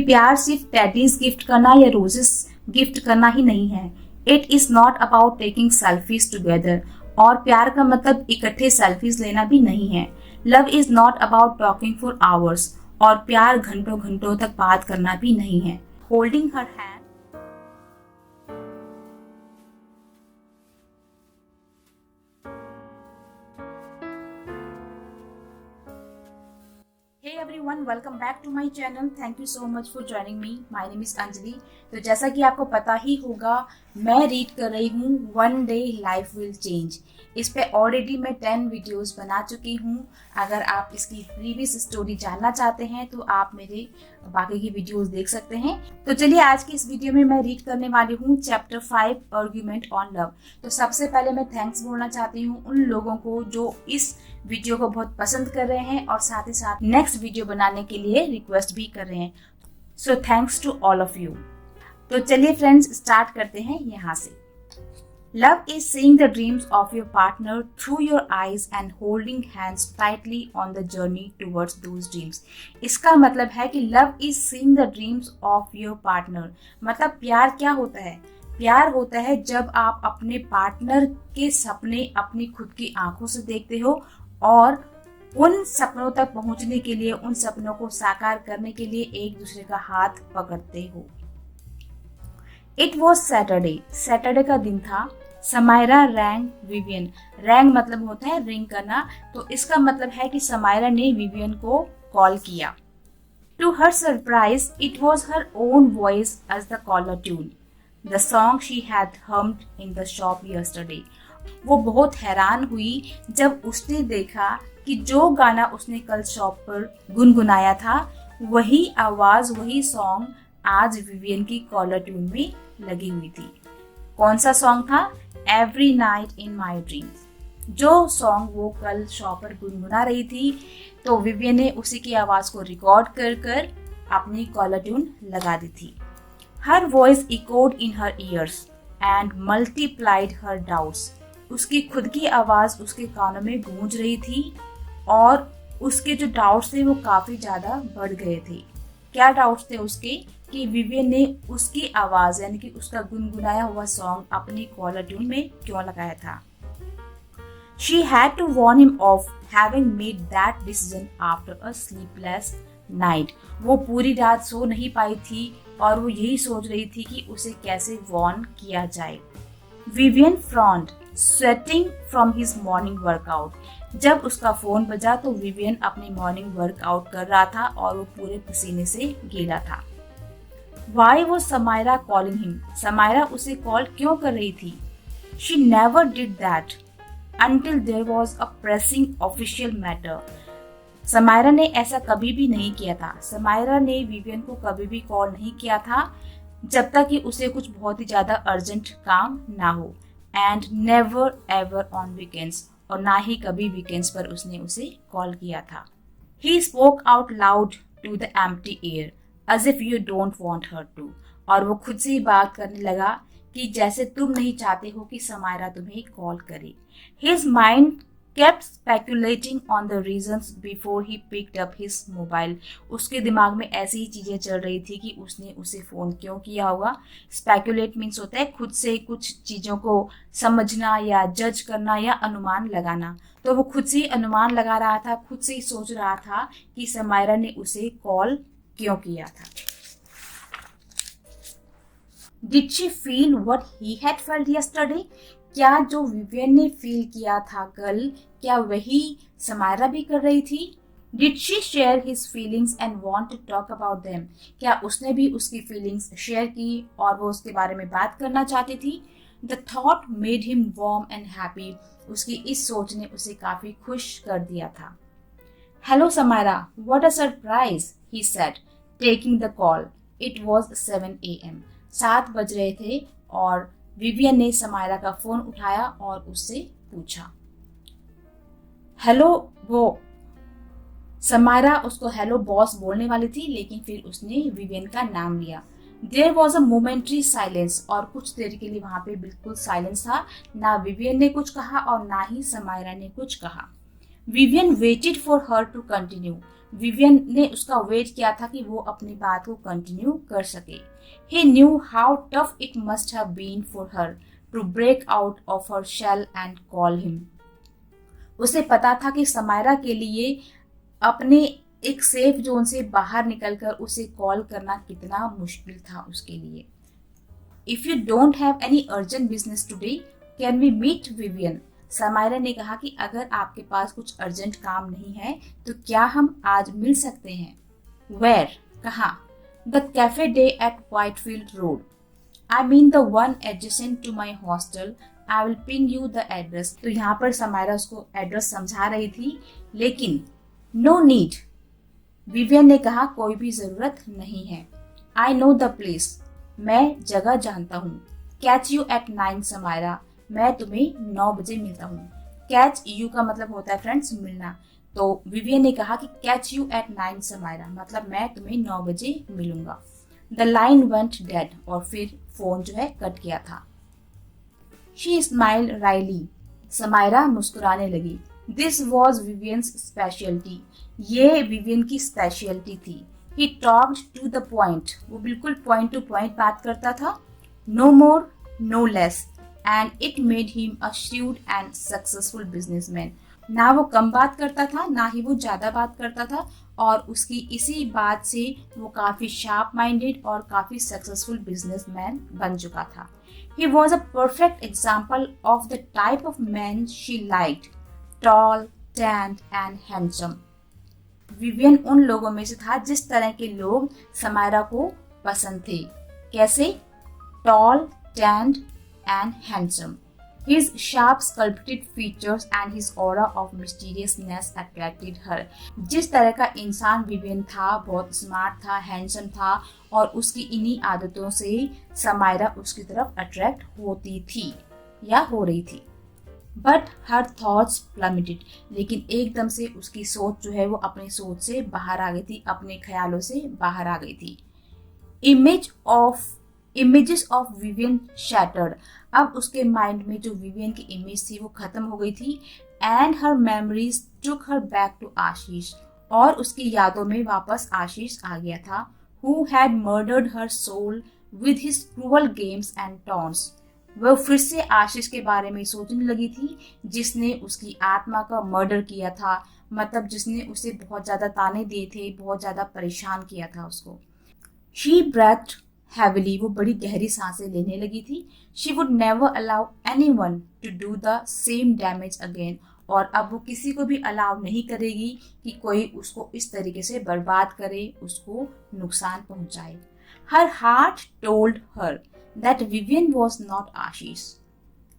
प्यार सिर्फ teddies gift करना या रोजेस गिफ्ट करना ही नहीं है। It is not about taking selfies together, और प्यार का मतलब इकट्ठे सेल्फीज लेना भी नहीं है। Love is not about talking for hours, और प्यार घंटों घंटों तक बात करना भी नहीं है। Holding her hand, Hey everyone, welcome back to my channel. Thank you so much for joining me. My name is Anjali. तो जैसा कि आपको पता ही होगा, मैं रीड कर रही हूँ one day life will change. इस पे ऑलरेडी मैं 10 वीडियोस बना चुकी हूँ। अगर आप इसकी प्रीवियस स्टोरी जानना चाहते हैं तो आप मेरे बाकी की वीडियोस देख सकते हैं। तो चलिए आज की इस वीडियो में मैं रीड करने वाली हूँ चैप्टर 5 आर्ग्यूमेंट ऑन लव। तो सबसे पहले मैं थैंक्स बोलना चाहती हूँ उन लोगों को जो इस वीडियो को बहुत पसंद कर रहे हैं और साथ ही साथ नेक्स्ट वीडियो बनाने के लिए रिक्वेस्ट भी कर रहे हैं। So thanks to all of you. तो चलिए फ्रेंड्स, स्टार्ट करते हैं यहाँ से। Love is seeing the dreams of your partner through your eyes and holding hands tightly on the journey towards those dreams. इसका मतलब है कि love is seeing the dreams of your partner. मतलब प्यार क्या होता है? प्यार होता है जब आप अपने पार्टनर के सपने अपनी खुद की आंखों से देखते हो और उन सपनों तक पहुंचने के लिए, उन सपनों को साकार करने के लिए एक दूसरे का हाथ पकड़ते हो। It was Saturday. सैटरडे का दिन था। Samaira wrong Vivian. रैंग मतलब होता है रिंग करना, तो इसका मतलब है कि समायरा ने विवियन को कॉल किया। To her surprise it was her own voice as the caller tune, the song she had hummed in the shop yesterday. वो बहुत हैरान हुई जब उसने देखा कि जो गाना उसने कल शॉप पर गुनगुनाया था, वही आवाज, वही सॉन्ग आज विवियन की कॉलर ट्यून में लगी हुई थी। कौन सा सॉन्ग था? Every night in my dreams. जो सॉन्ग वो कल शॉप पर गुनगुना रही थी, तो विवियन ने उसी की आवाज को रिकॉर्ड कर कर अपनी कॉलर ट्यून लगा दी थी। Her voice echoed in her years and multiplied her doubts. उसकी खुद की आवाज उसके कानों में गूंज रही थी और उसके जो डाउट्स थे वो काफी ज्यादा बढ़ गए थे। क्या डाउट्स थे उसके? कि विवियन ने उसकी आवाज यानी कि उसका गुनगुनाया हुआ सॉन्ग अपनी कॉलर ट्यून में क्यों लगाया था। She had to warn him of having made that decision after a sleepless night. वो पूरी रात सो नहीं पाई थी और वो यही सोच रही थी कि उसे कैसे वॉर्न किया जाए। Vivian frond, sweating from his morning workout. जब उसका फोन बजा तो विवियन अपनी मॉर्निंग वर्कआउट कर रहा था और वो पूरे पसीने से गीला था। Why was Samaira calling him? Samaira उसे कॉल क्यों कर रही थी? She never did that until there was a pressing official matter. Samaira ने ऐसा कभी भी नहीं किया था। समायरा ने विवियन को कभी भी कॉल नहीं किया था जब तक कि उसे कुछ बहुत ही ज्यादा अर्जेंट काम ना हो। And never ever on weekends, और ना ही कभी वीकेंड्स पर उसने उसे कॉल किया था। He spoke out loud to the empty air as if you don't want her to. और वो खुद से ही बात करने लगा कि जैसे तुम नहीं चाहते हो कि समायरा तुम्हें कॉल करे। His mind kept speculating on the reasons before he picked up his mobile. उसके दिमाग में ऐसी ही चीजें चल रही थी कि उसने उसे फोन क्यों किया होगा। Speculate means होता है खुद से कुछ चीजों को समझना या जज करना या अनुमान लगाना। तो वो खुद से ही अनुमान लगा रहा था, खुद से ही सोच रहा था कि समायरा ने उसे कॉल क्यों किया था। Did she feel what he had felt yesterday? क्या जो विवियन ने फील किया था कल, क्या वही समायरा भी कर रही थी? Did she share his feelings and want to talk about them? क्या उसने भी उसकी फीलिंग्स शेयर की और वो उसके बारे में बात करना चाहती थी? The thought made him warm and happy. उसकी इस सोच ने उसे काफी खुश कर दिया था। Hello Samira, what a surprise, he said, taking the call. It was 7 a.m. 7 बज रहे थे और विवियन ने समायरा का फोन उठाया और उससे पूछा, हेलो वो। समायरा उसको हेलो बॉस बोलने वाली थी, लेकिन फिर उसने विवियन का नाम लिया। There was a momentary silence, और कुछ देर के लिए वहां पे बिल्कुल साइलेंस था। ना विवियन ने कुछ कहा और ना ही समायरा ने कुछ कहा। Vivian waited for her to continue. Vivian ने उसका वेट किया था कि वो अपनी बात को कंटिन्यू कर सके. He knew how tough it must have been for her to break out of her shell and call him. उसे पता था कि समायरा के लिए अपने एक सेफ जोन से बाहर निकलकर उसे कॉल करना कितना मुश्किल था उसके लिए. If you don't have any urgent business today, can we meet Vivian? Samaira ने कहा कि अगर आपके पास कुछ अर्जेंट काम नहीं है तो क्या हम आज मिल सकते हैं. Where? कहाँ? The cafe day at Whitefield Road. I mean the one adjacent to my hostel. I will ping you the address. तो यहाँ पर समायरा उसको एड्रेस समझा रही थी, लेकिन no need. विवियन ने कहा कोई भी जरूरत नहीं है. I know the place. मैं जगह जानता हूँ. Catch you at 9 Samaira. मैं तुम्हें 9 बजे मिलता हूँ. Catch you का मतलब होता है फ्रेंड्स मिलना. तो विवियन ने कहा कि catch you at 9 समायरा, मतलब मैं तुम्हें 9 बजे मिलूंगा. The line went dead और फिर फोन जो है कट गया था. She smiled wryly. समायरा मुस्कुराने लगी. This was Vivian's specialty. ये विवियन की स्पेशलिटी थी. He talked to the point. वो बिल्कुल point to point बात करता था. No more, no less. And it made him a shrewd and successful businessman. ना वो कम बात करता था, ना ही वो ज्यादा बात करता था, और उसकी इसी बात से वो काफी शार्प माइंडेड और काफी सक्सेसफुल बिजनेसमैन बन चुका था. He was a perfect example of the type of man she liked, tall, tanned and handsome. Vivian उन लोगों में से था जिस तरह के लोग समायरा को पसंद थे. कैसे? Tall, tanned and handsome. His sharp sculpted features and his aura of mysteriousness attracted her. जिस तरह का इंसान विवियन था, बहुत स्मार्ट था, हैंडसम था, और उसकी इन्हीं आदतों से समायरा उसकी तरफ अट्रैक्ट होती थी या हो रही थी. But her thoughts plummeted. लेकिन एकदम से उसकी सोच जो है वो अपनी सोच से बाहर आ गई थी, अपने ख्यालों से बाहर आ गई थी. Images of Vivian shattered. अब उसके माइंड में जो विवियन की इमेज थी वो खत्म हो गई थी. And her memories took her back to Ashish. और उसकी यादों में वापस आशीष आ गया था. Who had murdered her soul with his cruel games and taunts. वह फिर से आशीष के बारे में सोचने लगी थी, जिसने उसकी आत्मा का मर्डर किया था, मतलब जिसने उसे बहुत ज्यादा ताने दिए थे, बहुत ज्यादा परेशान किया था उसको. She breath heavily. वो बड़ी गहरी सांसें लेने लगी थी. She would never allow anyone to do the same damage again. और अब वो किसी को भी अलाउ नहीं करेगी कि कोई उसको इस तरीके से बर्बाद करे, उसको नुकसान पहुंचाए. Her heart told her that Vivian was not Ashish.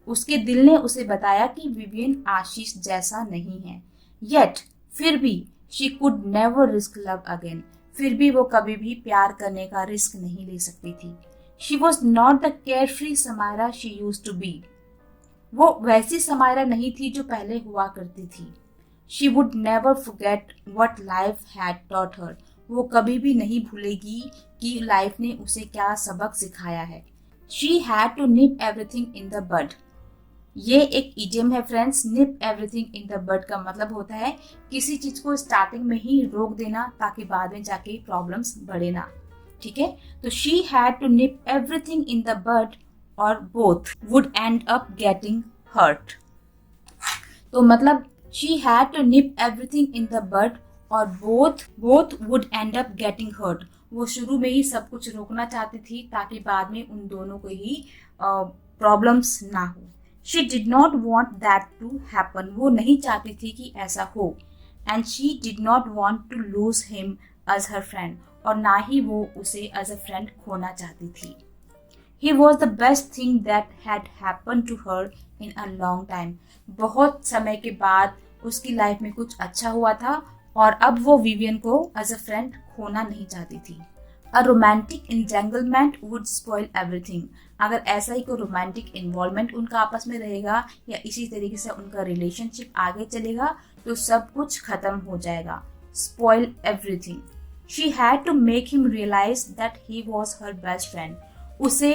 उसके दिल ने उसे बताया कि विवियन आशीष जैसा नहीं है. येट फिर भी she could never risk love again. फिर भी वो कभी भी प्यार करने का रिस्क नहीं ले सकती थी. She was not the carefree Samaira she used to be. वो वैसी समायरा नहीं थी जो पहले हुआ करती थी. She would never forget what life had taught हर. वो कभी भी नहीं भूलेगी कि लाइफ ने उसे क्या सबक सिखाया है. She had to nip everything in the bud. ये एक इडियम है friends. Nip everything in the bud का मतलब होता है किसी चीज को स्टार्टिंग में ही रोक देना ताकि बाद में जाके प्रॉब्लम्स बढ़े ना. ठीक है, तो she had to nip everything in the bud और both would end up getting hurt. तो मतलब she had to nip everything in the bud और both would end up getting hurt. वो शुरू में ही सब कुछ रोकना चाहती थी ताकि बाद में उन दोनों को ही प्रॉब्लम्स ना हो. She did not want that to happen. वो नहीं चाहती थी कि ऐसा हो. And she did not want to lose him as her friend. और ना ही वो उसे as a friend खोना चाहती थी. He was the best thing that had happened to her in a long time. बहुत समय के बाद उसकी लाइफ में कुछ अच्छा हुआ था और अब वो विवियन को as a friend खोना नहीं चाहती थी. A romantic entanglement would spoil everything. अगर ऐसा ही कोई रोमांटिक इन्वॉल्वमेंट उनका आपस में रहेगा या इसी तरीके से उनका रिलेशनशिप आगे चलेगा तो सब कुछ खत्म हो जाएगा. Spoil everything. She had to make him realize that he was her best friend. उसे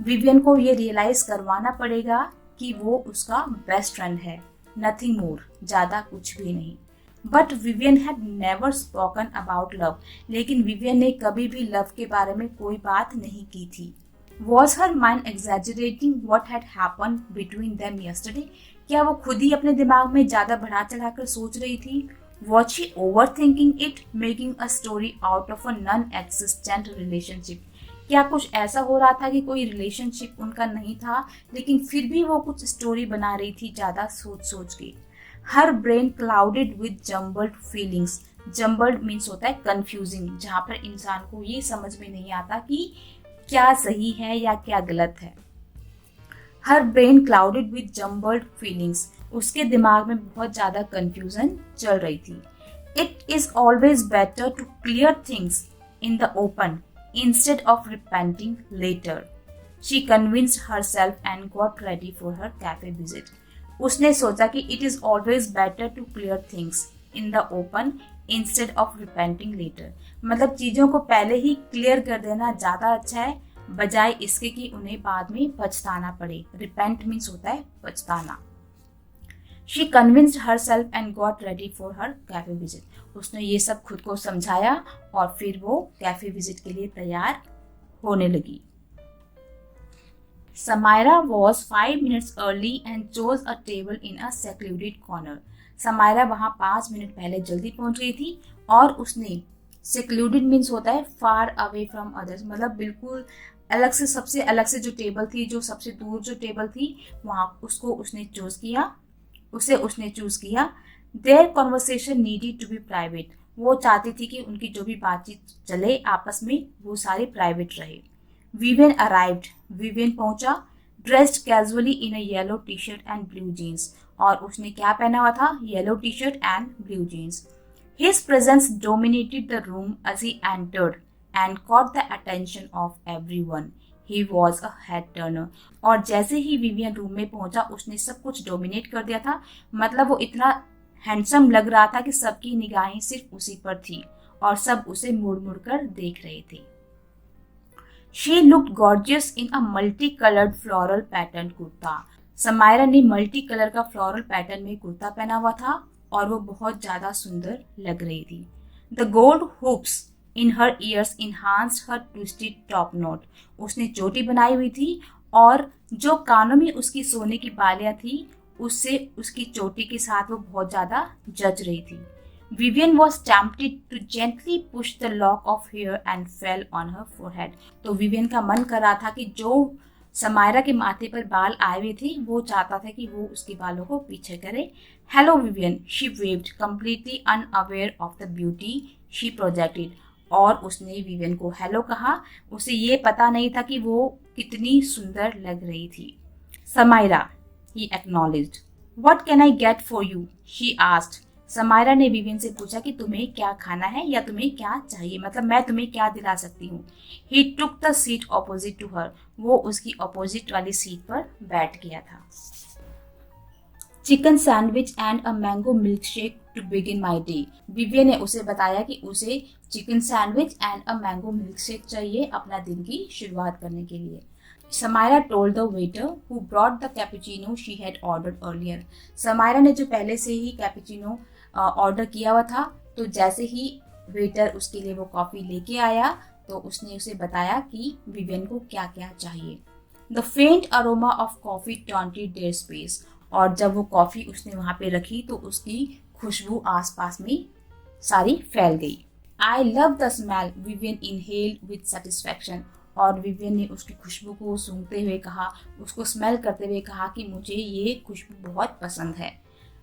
विवियन को ये रियलाइज करवाना पड़ेगा कि वो उसका बेस्ट फ्रेंड है. Nothing more. ज्यादा कुछ भी नहीं. But Vivian had never spoken about love, लेकिन विवियन ने कभी भी लव के बारे में कोई बात नहीं की थी। Was her mind exaggerating what had happen between them yesterday, क्या वो खुद ही अपने दिमाग में ज्यादा बढ़ा चढ़ाकर सोच रही थी? Was she over thinking it, making a story out of a non existent relationship, क्या कुछ ऐसा हो रहा था कि कोई रिलेशनशिप उनका नहीं था, लेकिन फिर भी वो कुछ स्टोरी बना रही थी ज्यादा सोच सोच के। Her brain clouded with jumbled feelings, jumbled means होता है कंफ्यूजिंग, जहाँ पर इंसान को ये समझ में नहीं आता कि क्या सही है या क्या गलत है। Her brain clouded with jumbled feelings, उसके दिमाग में बहुत ज्यादा कंफ्यूजन चल रही थी। It is always better to clear things in the open instead of repenting later. She convinced herself and got ready for her cafe visit. उसने सोचा कि it is always better to clear things in the open instead of repenting later. मतलब चीजों को पहले ही clear कर देना ज्यादा अच्छा है, बजाय इसके कि उन्हें बाद में पछताना पड़े। Repent means होता है पछताना। She convinced herself and got ready for her cafe visit. उसने ये सब खुद को समझाया और फिर वो कैफे विजिट के लिए तैयार होने लगी। Samaira was 5 minutes early and chose a table in a secluded corner. Samaira वहां 5 मिनट पहले जल्दी पहुंच गई थी और उसने secluded means होता है far away from others, मतलब बिल्कुल अलग से, सबसे अलग से जो टेबल थी, जो सबसे दूर जो टेबल थी, वहां उसने चूज किया। Their conversation needed to be private, वो चाहती थी कि उनकी जो भी बातचीत चले आपस में वो सारी प्राइवेट रहे। विवियन अराइव्ड, विवियन पहुंचा, dressed casually in a yellow T shirt and blue jeans, और उसने क्या पहना हुआ था? Yellow T shirt and blue jeans. His presence dominated the room as he entered and caught the attention of everyone. He was a head turner. और जैसे ही Vivian room में पहुंचा उसने सब कुछ डोमिनेट कर दिया था, मतलब वो इतना हैंडसम लग रहा था कि सबकी निगाहें सिर्फ उसी पर थी और सब उसे मुड़ मुड़ कर देख रहे थे। She looked gorgeous in a multicolored floral pattern kurta. Samaira ने मल्टी कलर का फ्लोरल पैटर्न में कुर्ता पहना हुआ था और वो बहुत ज्यादा सुंदर लग रही थी। The gold hoops in her ears enhanced her twisted top knot. उसने चोटी बनाई हुई थी और जो कानों में उसकी सोने की बालियां थी उससे उसकी चोटी के साथ वो बहुत ज्यादा जच रही थी। Vivian was tempted to gently push the lock of hair and fell on her forehead. तो विवियन का मन कर रहा था कि जो समायरा के माथे पर बाल आए हुए थे वो चाहता था कि वो उसके बालों को पीछे करे। Hello Vivian, she waved, completely unaware of the beauty she projected. और उसने विवियन को हेलो कहा, उसे ये पता नहीं था कि वो कितनी सुंदर लग रही थी। Samaira, he acknowledged. What can I get for you? she asked. Samaira ने विवियन से पूछा कि तुम्हें क्या खाना है या तुम्हें क्या चाहिए, मतलब मैं तुम्हें क्या दिला सकती हूँ। He took the seat opposite to her. वो उसकी ऑपोजिट वाली सीट पर बैठ गया था। Chicken sandwich and a mango milk shake to begin my day. Vivian ने उसे बताया कि उसे chicken sandwich and a mango milk shake चाहिए अपना दिन की शुरुआत करने के लिए। Samaira told the waiter who brought the cappuccino she had ordered earlier. Samaira ने जो पहले से ही कैपुचिनो ऑर्डर किया हुआ था, तो जैसे ही वेटर उसके लिए वो कॉफी लेके आया तो उसने उसे बताया कि विवियन को क्या क्या चाहिए। The faint aroma of coffee taunted their space. और जब वो कॉफी उसने वहां पे रखी तो उसकी खुशबू आसपास में सारी फैल गई। I love the smell, Vivian inhaled with satisfaction. और विवियन ने उसकी खुशबू को सूंघते हुए कहा, उसको स्मेल करते हुए कहा कि मुझे ये खुशबू बहुत पसंद है।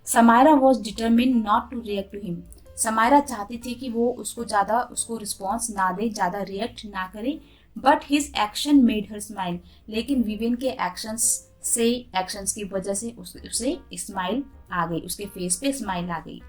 Samaira was determined not to react to him. Samaira चाहती थी कि वो उसको रिस्पॉन्स ना दे, ज्यादा रिएक्ट ना करे, but his action made her smile. लेकिन विवियन के एक्शंस की वजह से उसे स्माइल आ गई, उसके फेस पे स्माइल आ गई।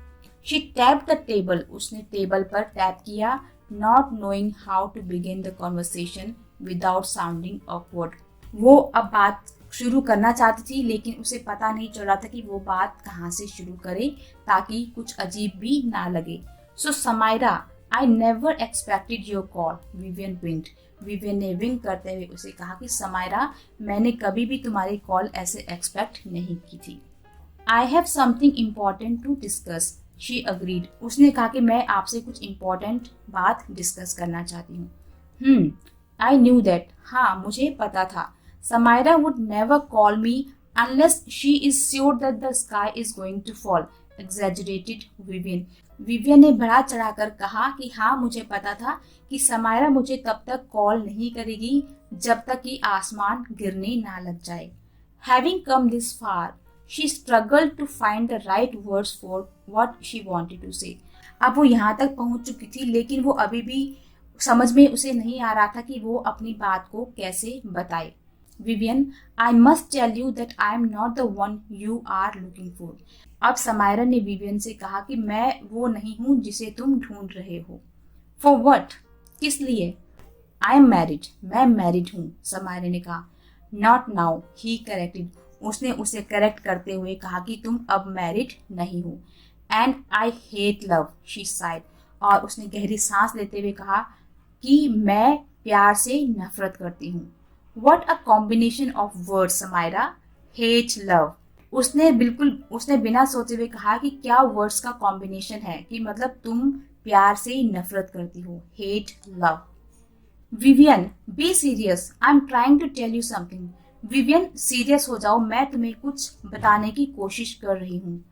शी टैप्ड द टेबल, उसने टेबल पर टैप किया, not knowing how to begin the conversation without sounding awkward. वो अब बात शुरू करना चाहती थी लेकिन उसे पता नहीं चल रहा था कि वो बात कहाँ से शुरू करे ताकि कुछ अजीब भी ना लगे। So Samaira, I never expected your call, Vivian winked. Vivian ने विंक करते हुए उसे कहा कि समायरा, मैंने कभी भी तुम्हारी कॉल ऐसे एक्सपेक्ट नहीं की थी। I have something important to discuss, she agreed. उसने कहा कि मैं आपसे कुछ इम्पोर्टेंट बात डिस्कस करना चाहती हूँ। I knew that. हाँ, मुझे पता था। Samaira would never call me unless she is sure that the sky is going to fall, exaggerated Vivian. Vivian ने बढ़ा चढ़ाकर कहा कि हाँ, मुझे पता था कि समायरा मुझे तब तक कॉल नहीं करेगी जब तक कि आसमान गिरने ना लग जाए। Having come this far, she struggled to find the right words for what she wanted to say. अब वो यहाँ तक पहुँच चुकी थी, लेकिन वो अभी भी समझ में उसे नहीं आ रहा था कि वो अपनी बात को कैसे बताए। Vivian, I must tell you that I am not the one you are looking for. अब समायरा ने विवियन से कहा कि मैं वो नहीं हूँ जिसे तुम ढूंढ रहे हो। For what? किस लिए? I am married. मैं मैरिड हूँ, समायरा ने कहा। Not now, he corrected. उसने उसे करेक्ट करते हुए कहा कि तुम अब मैरिड नहीं हो। And I hate love, she side. और उसने गहरी सांस लेते हुए कहा कि मैं प्यार से नफरत करती हूँ। What a combination of words Samaira, hate love. उसने बिना सोचे हुए कहा कि क्या वर्ड्स का कॉम्बिनेशन है, कि मतलब तुम प्यार से नफरत करती हो, hate love. Vivian, be serious, I am trying to tell you something. Vivian, serious हो जाओ, मैं तुम्हें कुछ बताने की कोशिश कर रही हूँ।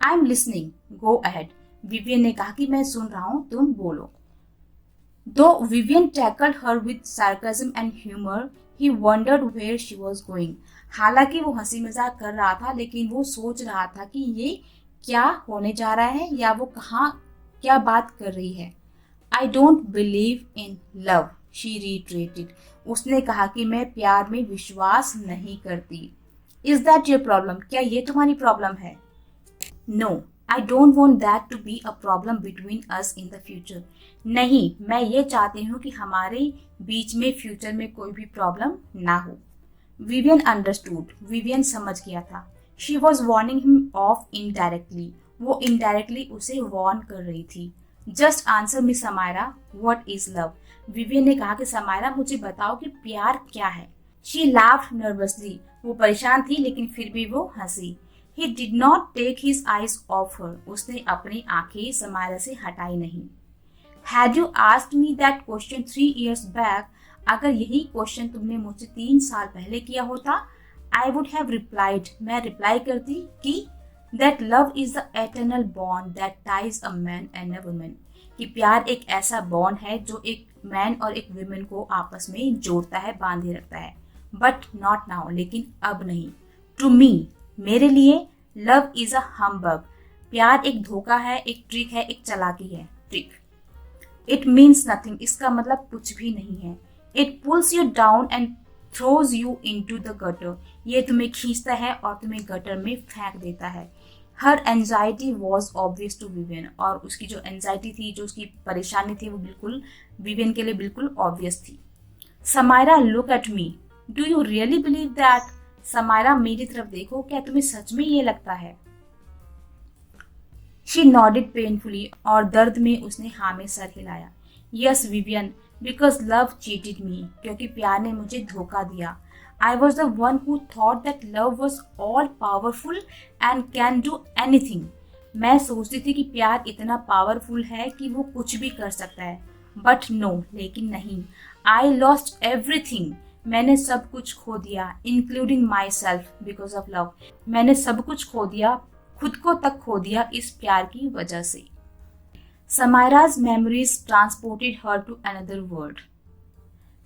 I am listening, go ahead. Vivian ने कहा कि मैं सुन रहा हूँ, तुम बोलो। दो Vivian tackled her with sarcasm and humour, he wondered where she was going. हालांकि वो हंसी मजाक कर रहा था, लेकिन वो सोच रहा था कि ये क्या होने जा रहा है, या वो कहाँ क्या बात कर रही है। I don't believe in love, she retreated. उसने कहा कि मैं प्यार में विश्वास नहीं करती। Is that your problem? क्या ये तुम्हारी प्रॉब्लम है? No, I don't want that to be a problem between us in the future. नहीं, मैं ये चाहती हूँ कि हमारे बीच में फ्यूचर में कोई भी प्रॉब्लम ना हो। Vivian understood. विवियन समझ गया था। She was warning him of indirectly. वो इनडायरेक्टली उसे वार्न कर रही थी। Just answer me Samaira, what is love? Vivian ने कहा कि समायरा, मुझे बताओ कि प्यार क्या है। She laughed nervously. वो परेशान थी, लेकिन फिर भी वो हंसी। He did not take his eyes off her. उसने अपनी आंखें समायरा से हटाई नहीं। Had you asked me that question 3 years back? अगर यही क्वेश्चन तुमने मुझसे 3 साल पहले किया होता, आई वुड हैव रिप्लाइड, मैं रिप्लाई करती कि that love is the eternal bond that ties a man and a woman. कि प्यार एक ऐसा बॉन्ड है जो एक मैन और एक वुमेन को आपस में जोड़ता है, बांधे रखता है। बट नॉट नाउ, लेकिन अब नहीं। टू मी, मेरे लिए, लव इज अ हम्बग। प्यार एक धोखा है, एक ट्रिक है, एक चालाकी है, ट्रिक। इट मीन्स नथिंग, इसका मतलब कुछ भी नहीं है। It pools you down and throws you into the gutter. ये तुम्हें खींचता है और तुम्हें गटर में फेंक देता है। Her anxiety was obvious to Vivian. और उसकी जो एंजाइटी थी, जो उसकी परेशानी थी, वो बिल्कुल विवियन के लिए बिल्कुल ऑब्वियस थी। Samaira, look at me, do you really believe that? Samaira, मेरी तरफ देखो, क्या तुम्हें सच में ये लगता है? She nodded painfully. और दर्द में उसने हाँ में सर हिलाया। Yes Vivian, because love cheated मी। क्योंकि प्यार ने मुझे धोखा दिया। I was the one who thought that love was all powerful and can do anything. मैं सोचती थी कि प्यार इतना पावरफुल है कि वो कुछ भी कर सकता है। बट नो, लेकिन नहीं। I lost everything. मैंने सब कुछ खो दिया, including my self, because of love. मैंने सब कुछ खो दिया, खुद को तक खो दिया इस प्यार की वजह से। Samaira's memories transported her to another world.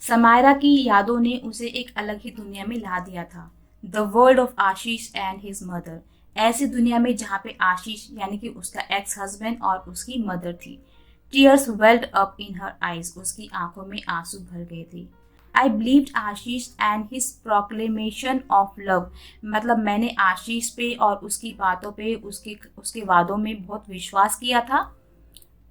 Samaira की यादों ने उसे एक अलग ही दुनिया में ला दिया था। The world of Ashish and his mother. ऐसी दुनिया में जहाँ पे आशीष यानी कि उसका एक्स हस्बैंड और उसकी मदर थी। Tears weld up in her eyes. उसकी आंखों में आंसू भर गए थे। आई believed Ashish and his proclamation of love. मतलब मैंने आशीष पे और उसकी बातों पे, उसके वादों में बहुत विश्वास किया था।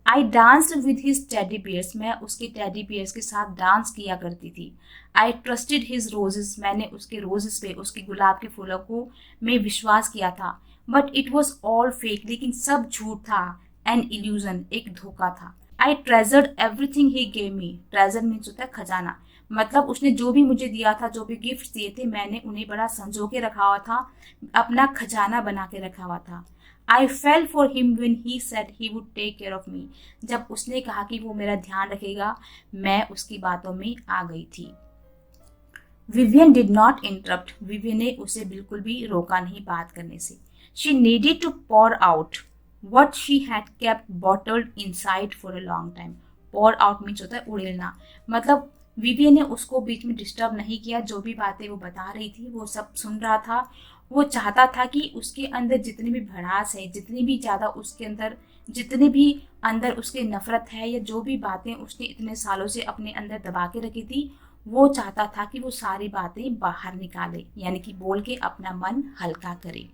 I danced with his teddy bears. मैं उसके टेडी बियर्स के साथ डांस किया करती थी। आई ट्रस्टेड हिज रोजेस। मैंने उसके रोजेस पे, उसके गुलाब के फूलों को में विश्वास किया था। But it was all fake. लेकिन सब झूठ था। एन इल्यूजन, एक धोखा था। I treasured everything he gave me. Treasure means होता है खजाना। मतलब उसने जो भी मुझे दिया था, जो भी गिफ्ट दिए थे, मैंने उन्हें बड़ा संजो के रखा हुआ था, अपना खजाना बना के रखा हुआ था। I fell for him when he said he would take care of me. जब उसने कहा कि वो मेरा ध्यान रखेगा, मैं उसकी बातों में आ गई थी। Vivian did not interrupt. Vivian ने उसे बिल्कुल भी रोका नहीं बात करने से। She needed to pour out what she had kept bottled inside for a long time. pour out means होता है उड़ेलना। मतलब विवियन ने उसको बीच में डिस्टर्ब नहीं किया। जो भी बातें वो बता रही थी वो सब सुन रहा था। वो चाहता था कि उसके अंदर जितनी भी भड़ास है, जितनी भी ज़्यादा उसके अंदर, जितनी भी अंदर उसके नफरत है, या जो भी बातें उसने इतने सालों से अपने अंदर दबा के रखी थी, वो चाहता था कि वो सारी बातें बाहर निकाले, यानी कि बोल के अपना मन हल्का करे।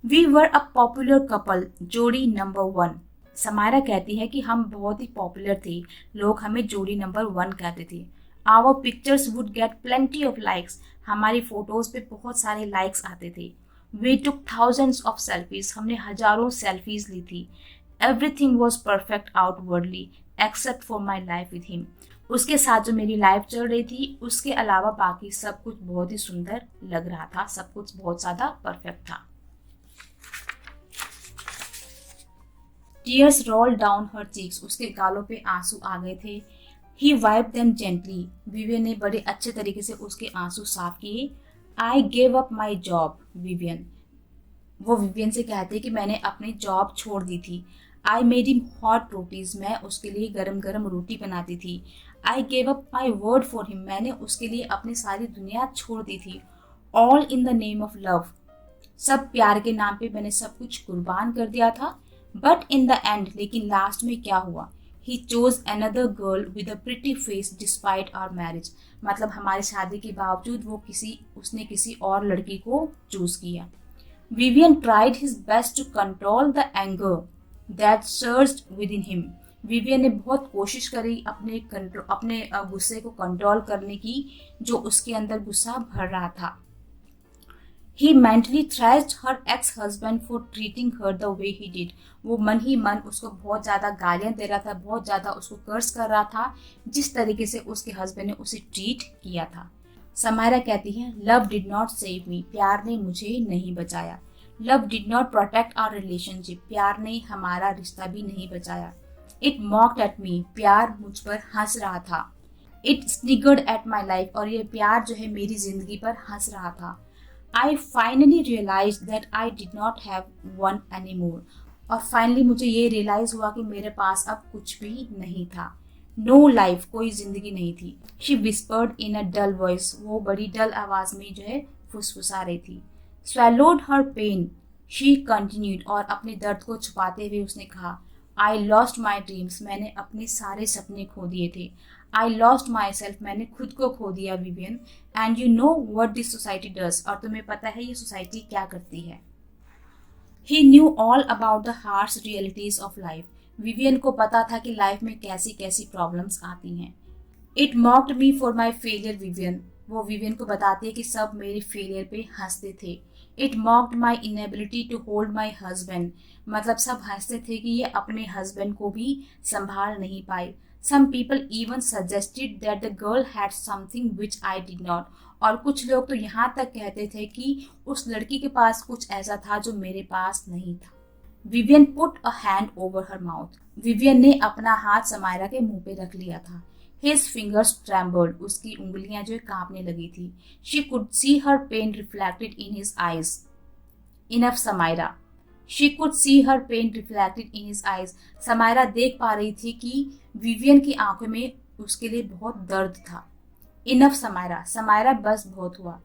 We were a popular couple, जोड़ी नंबर 1। समायरा कहती है कि हम बहुत ही पॉपुलर थे, लोग हमें जोड़ी नंबर 1 कहते थे। Our pictures would get plenty of likes, हमारी फोटोज पे बहुत सारे लाइक्स आते थे। We took thousands of selfies, हमने हजारों सेल्फीज ली थी। Everything was perfect outwardly except for my life with him, उसके साथ जो मेरी लाइफ चल रही थी उसके अलावा बाकी सब कुछ बहुत ही सुंदर लग रहा था, सब कुछ बहुत ज़्यादा परफेक्ट था। Tears roll down her cheeks, उसके गालों पे आंसू आ गए थे। ही वाइप देम जेंटली, विवियन ने बड़े अच्छे तरीके से उसके आंसू साफ किए। I gave up my job Vivian, वो विवियन से कहते कि मैंने अपनी जॉब छोड़ दी थी। I made him hot rotis, मैं उसके लिए गरम गरम रोटी बनाती थी। I gave up my word for him, मैंने उसके लिए अपनी सारी दुनिया छोड़ दी थी। All in the name of love, सब प्यार के नाम पे मैंने सब कुछ कुर्बान कर दिया था। बट इन द एंड, लेकिन लास्ट में क्या हुआ, he chose another girl with a pretty face despite our marriage, मतलब हमारी शादी के बावजूद उसने किसी और लड़की को चूज किया। Vivian tried his best to control the anger that surged within him, Vivian ने बहुत कोशिश करी अपने गुस्से को कंट्रोल करने की, जो उसके अंदर गुस्सा भर रहा था। He mentally thrashed her ex-husband for treating her the way he did. वो मन ही मन उसको बहुत ज़्यादा गालियाँ दे रहा था, बहुत ज़्यादा उसको कर्स कर रहा था, जिस तरीके से उसके हस्बैंड ने उसे ट्रीट किया था। समायरा कहती है, love did not save me, प्यार ने मुझे नहीं बचाया। Love did not protect our relationship, प्यार ने हमारा रिश्ता भी नहीं बचाया। इट मॉक्ड एट मी, प्यार मुझ पर हंस रहा था। इट स्निगर्ड एट माई लाइफ, और ये प्यार जो है मेरी जिंदगी पर हंस रहा था। I finally realized that I did not have one anymore. और फाइनली मुझे ये रियलाइज हुआ कि मेरे पास अब कुछ भी नहीं था। No life, कोई जिंदगी नहीं थी। She whispered in a dull voice, वो बड़ी डल आवाज में जो है फुसफुसा रही थी। Swallowed her pain, she continued, और अपने दर्द को छुपाते हुए उसने कहा, I lost my dreams, मैंने अपने सारे सपने खो दिए थे। I lost myself, मैंने खुद को खो दिया Vivian. And you know what this society does, और तुम्हें पता है ये सोसाइटी क्या करती है। He knew all about the harsh realities of life, Vivian को पता था कि लाइफ में कैसी कैसी प्रॉब्लम्स आती हैं। It mocked me for my failure, Vivian, वो विवियन को बताती है कि सब मेरे फेलियर पे हंसते थे। It mocked my inability to hold my husband, मतलब सब हंसते थे कि ये अपने हस्बैंड को भी संभाल नहीं पाई। Some people even suggested that the girl had something which I did not, और कुछ लोग तो यहाँ तक कहते थे कि उस लड़की के पास कुछ ऐसा था जो मेरे पास नहीं था। Vivian put a hand over her mouth, Vivian ने अपना हाथ समायरा के मुंह पे रख लिया था। His fingers trembled, उसकी उंगलियां जो कांपने लगी थी। She could see her pain reflected in his eyes. Enough, Samaira. She could see her pain reflected in his eyes. Samaira देख पा रही थी कि विवियन की आंखों में उसके लिए बहुत दर्द था। Enough, समायरा, समायरा बस बहुत हुआ।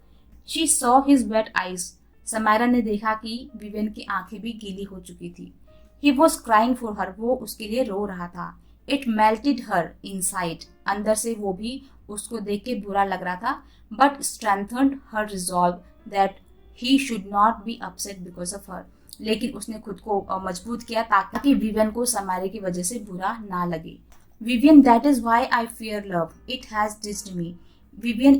She saw his wet eyes. Samaira ने देखा कि विवियन की आंखें भी गीली हो चुकी थी। He was crying for her, वो उसके लिए रो रहा था। It melted her inside, अंदर से वो भी उसको देख के बुरा लग रहा था, but strengthened her resolve that he should not be upset because of her. लेकिन उसने खुद को मजबूत किया ताकि विवियन को समायरा की वजह से बुरा ना लगे। Vivian, that is why I fear love. It has dissed me. Vivian,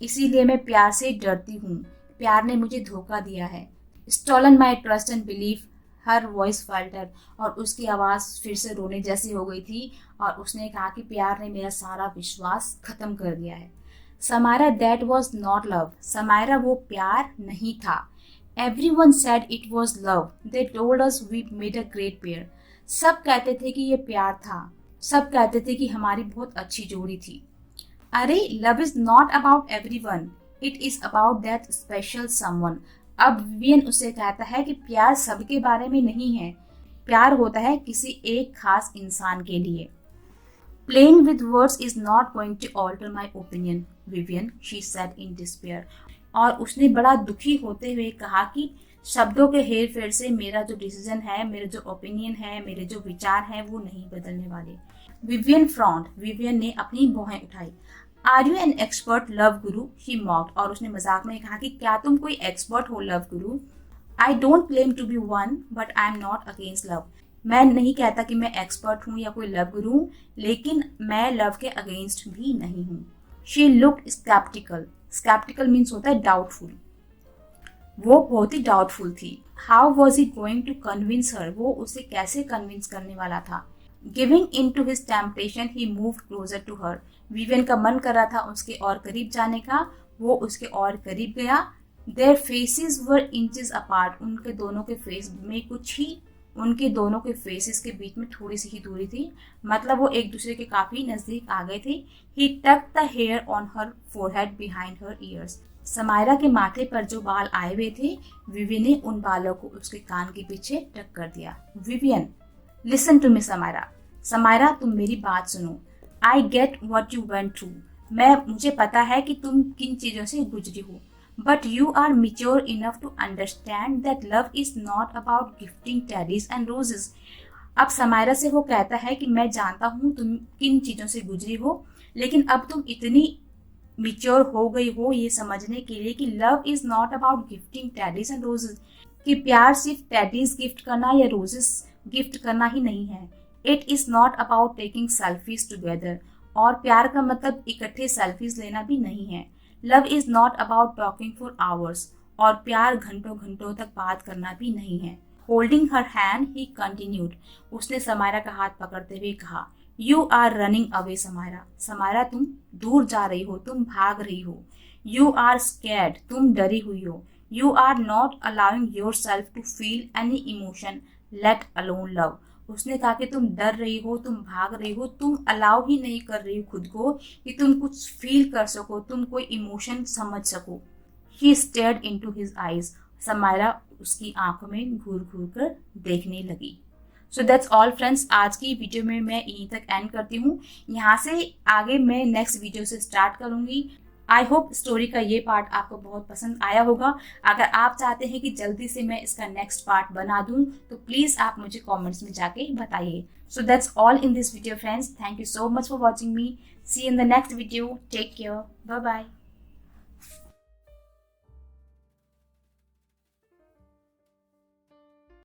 इसीलिए मैं प्यार से डरती हूँ, प्यार ने मुझे धोखा दिया है। Stolen my trust and belief. Her voice falter, और उसकी आवाज़ फिर से रोने जैसी हो गई थी, और उसने कहा कि प्यार ने मेरा सारा विश्वास खत्म कर दिया है। Samaira, that was not love, Samaira वो प्यार नहीं था। Everyone said it was love. They told us we made a great pair. सब कहते थे कि ये प्यार था. सब कहते थे कि हमारी बहुत अच्छी जोड़ी थी. अरे love is not about everyone. It is about that special someone. अब विवियन उसे कहता है कि प्यार सबके बारे में नहीं है. प्यार होता है किसी एक खास इंसान के लिए. Playing with words is not going to alter my opinion, Vivian, she said in despair. और उसने बड़ा दुखी होते हुए कहा कि शब्दों के हेर फेर से मेरा जो डिसीजन है, मेरे जो ओपिनियन है, मेरे जो विचार हैं वो नहीं बदलने वाले. Vivian frond. विवियन ने अपनी भौहें उठाई. Are you an expert love guru? She mocked. और उसने मजाक में कहा कि क्या तुम कोई एक्सपर्ट हो love guru? I don't claim to be one but I am not against love. मैं नहीं कहता कि मैं एक्सपर्ट हूँ या कोई लव गुरु हूँ, लेकिन मैं लव के अगेंस्ट भी नहीं हूँ. She looked sceptical. Sceptical means होता है डाउटफुल. वो बहुत ही डाउटफुल थी. How was he going to convince her? वो उसे कैसे कन्विंस करने वाला था? Giving in to his temptation he moved closer to her. Vivian का मन कर रहा था उसके और करीब जाने का. वो उसके और करीब गया. Their faces were inches apart. उनके दोनों के फेसेस के बीच में थोड़ी सी ही दूरी थी. मतलब वो एक दूसरे के काफी नजदीक आ गए थे. He tuck the hair on her forehead behind her ears. Samaira के माथे पर जो बाल आए हुए थे, विवियन ने उन बालों को उसके कान के पीछे टक कर दिया. Vivian, listen to me Samaira. Samaira, तुम मेरी बात सुनो. I get what you went through. मुझे पता है कि तुम किन चीजों से गुजरी हो. But you are mature enough to understand that love is not about gifting teddies and roses. अब समायरा से वो कहता है कि मैं जानता हूँ तुम किन चीज़ों से गुजरी हो, लेकिन अब तुम इतनी मिच्योर हो गई हो ये समझने के लिए कि love is not about gifting teddies and roses. कि प्यार सिर्फ टेडीज गिफ्ट करना या रोजेस गिफ्ट करना ही नहीं है. It is not about taking selfies together. और प्यार का मतलब इकट्ठे सेल्फीज लेना भी नहीं है. Love is not about talking for hours. और प्यार घंटों घंटों तक बात करना भी नहीं है. Holding her hand he continued. उसने समायरा का हाथ पकड़ते हुए कहा, you are running away Samaira. Samaira, तुम दूर जा रही हो, तुम भाग रही हो. You are scared. तुम डरी हुई हो. You are not allowing yourself to feel any emotion, let alone love. उसने कहा कि तुम डर रही हो, तुम भाग रही हो, तुम अलाउ ही नहीं कर रही हो खुद को कि तुम कुछ फील कर सको, तुम कोई इमोशन समझ सको. He stared into his eyes. Samaira उसकी आंखों में घूर घूर कर देखने लगी. सो दैट्स ऑल फ्रेंड्स. आज की वीडियो में मैं यहीं तक एंड करती हूँ. यहाँ से आगे मैं नेक्स्ट वीडियो से स्टार्ट करूँगी. आई होप स्टोरी का ये पार्ट आपको बहुत पसंद आया होगा. अगर आप चाहते हैं कि जल्दी से मैं इसका नेक्स्ट पार्ट बना दूं तो प्लीज़ आप मुझे कमेंट्स में जाके बताइए. So that's all in this video friends. Thank you so much for watching me. See in the next video. Take care. Bye bye.